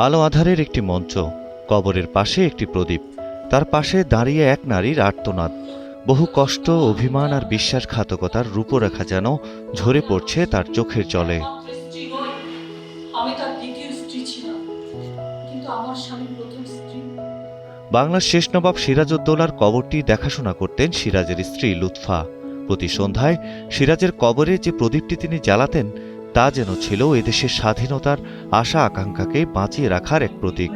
আলো আঁধারের একটি মঞ্চ, কবরের পাশে একটি প্রদীপ, তার পাশে দাঁড়িয়ে এক নারীর আর্তনাদ। বহু কষ্ট, অভিমান আর বিশ্বাসঘাতকতার রূপরেখা যেন ঝরে পড়ছে তার চোখের জলে। বাংলার শেষ নবাব সিরাজউদ্দৌলার কবরটি দেখাশোনা করতেন সিরাজের স্ত্রী লুৎফা। প্রতি সন্ধ্যায় সিরাজের কবরে যে প্রদীপটি তিনি জ্বালাতেন তা যেন ছিল এদেশের স্বাধীনতার আশা আকাঙ্ক্ষাকে বাঁচিয়ে রাখার এক প্রতীক।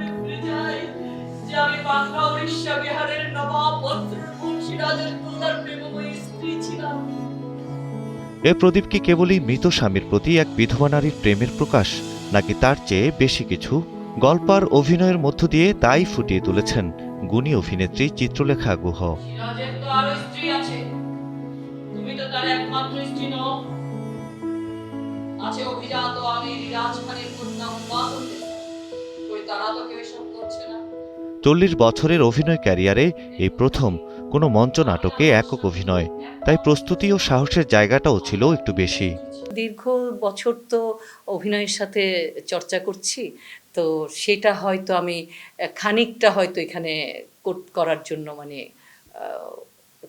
এ প্রদীপ কি কেবলই মৃত স্বামীর প্রতি এক বিধবা নারীর প্রেমের প্রকাশ, নাকি তার চেয়ে বেশি কিছু? গল্প আর অভিনয়ের মধ্য দিয়ে তাই ফুটিয়ে তুলেছেন গুণী অভিনেত্রী চিত্রলেখা গুহ। চল্লিশ বছরের অভিনয় ক্যারিয়ারে এই প্রথম কোনো মঞ্চ নাটকে একক অভিনয়, তাই প্রস্তুতি ও সাহসের জায়গাটাও ছিল একটু বেশি। দীর্ঘ বছর তো অভিনয়ের সাথে চর্চা করছি, তো সেটা হয়তো আমি খানিকটা হয়তো এখানে করার জন্য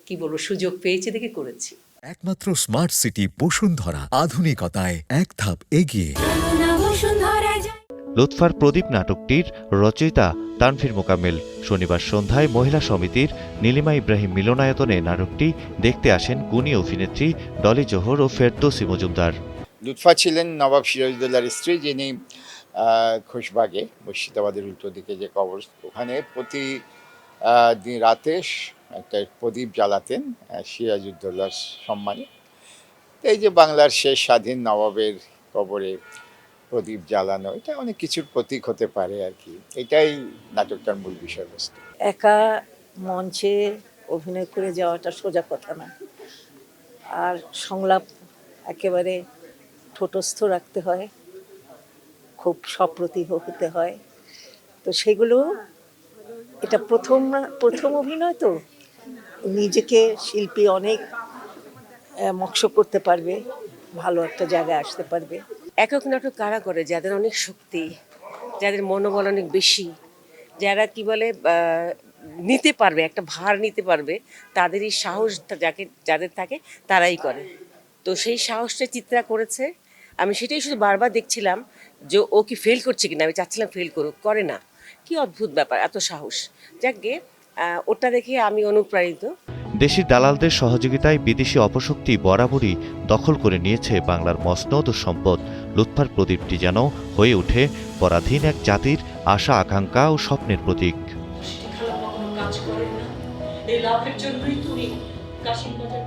কি বলবো সুযোগ পেয়েছি দেখে করেছি। একমাত্র স্মার্ট সিটি বসুন্ধরা, আধুনিকতায় এক ধাপ এগিয়ে। লুৎফার প্রদীপ নাটকটির রচয়িতা তানভীর মোকাম্মেল শনিবার সন্ধ্যায় মহিলা সমিতির নীলিমা ইব্রাহিম মিলনায়তনে নাটকটি দেখতে আসেন গুণী অভিনেত্রী ডলি জোহর ও ফেরদৌসী মজুমদার। লুৎফা ছিলেন নবাব সিরাজউদ্দৌলার স্ত্রী, যিনি খোশবাগে মুর্শিদাবাদের উল্টো দিকে যে কবর, ওখানে প্রতি দিন রাতে একটা প্রদীপ জ্বালাতেন সিরাজউদ্দৌলার সম্মানে। এই যে বাংলার শেষ স্বাধীন নবাবের কবরে প্রদীপ জ্বালানো, এটা অনেক কিছুর প্রতীক হতে পারে আর কি। এটাই নাটকটার মূল বিষয়বস্তু। একা মঞ্চে অভিনয় করে যাওয়াটা সোজা কথা না, আর সংলাপ একেবারে ঠোঁটস্থ রাখতে হয়, খুব সপ্রতিভ হতে হয়। তো সেগুলো এটা প্রথম অভিনয়, তো নিজেকে শিল্পী অনেক মক্ষ করতে পারবে, ভালো একটা জায়গায় আসতে পারবে। একক নাটক কারা করে? যাদের অনেক শক্তি, যাদের মনোবল অনেক বেশি, যারা কি বলে নিতে পারবে, একটা ভার নিতে পারবে, তাদেরই সাহস যাদের থাকে তারাই করে। তো সেই সাহসটা চিত্রা করেছে। আমি সেটাই শুধু বারবার দেখছিলাম যে ও কি ফেল করছে কিনা, আমি চাচ্ছিলাম ফেল করুক, করে না। কি অদ্ভুত ব্যাপার, এত সাহস। যাকে ওটা দেখে আমি অনুপ্রাণিত। দেশি দালালদের সহযোগিতায় বিদেশি অপশক্তি বরাবরই দখল করে নিয়েছে বাংলার মসনদ ও সম্পদ। লুৎফার প্রদীপটি যেন হয়ে ওঠে পরাধীন এক জাতির আশা আকাঙ্ক্ষা ও স্বপ্নের প্রতীক। কাজ করে না, এই লাভের জন্যই তুমি কাশিম বাজার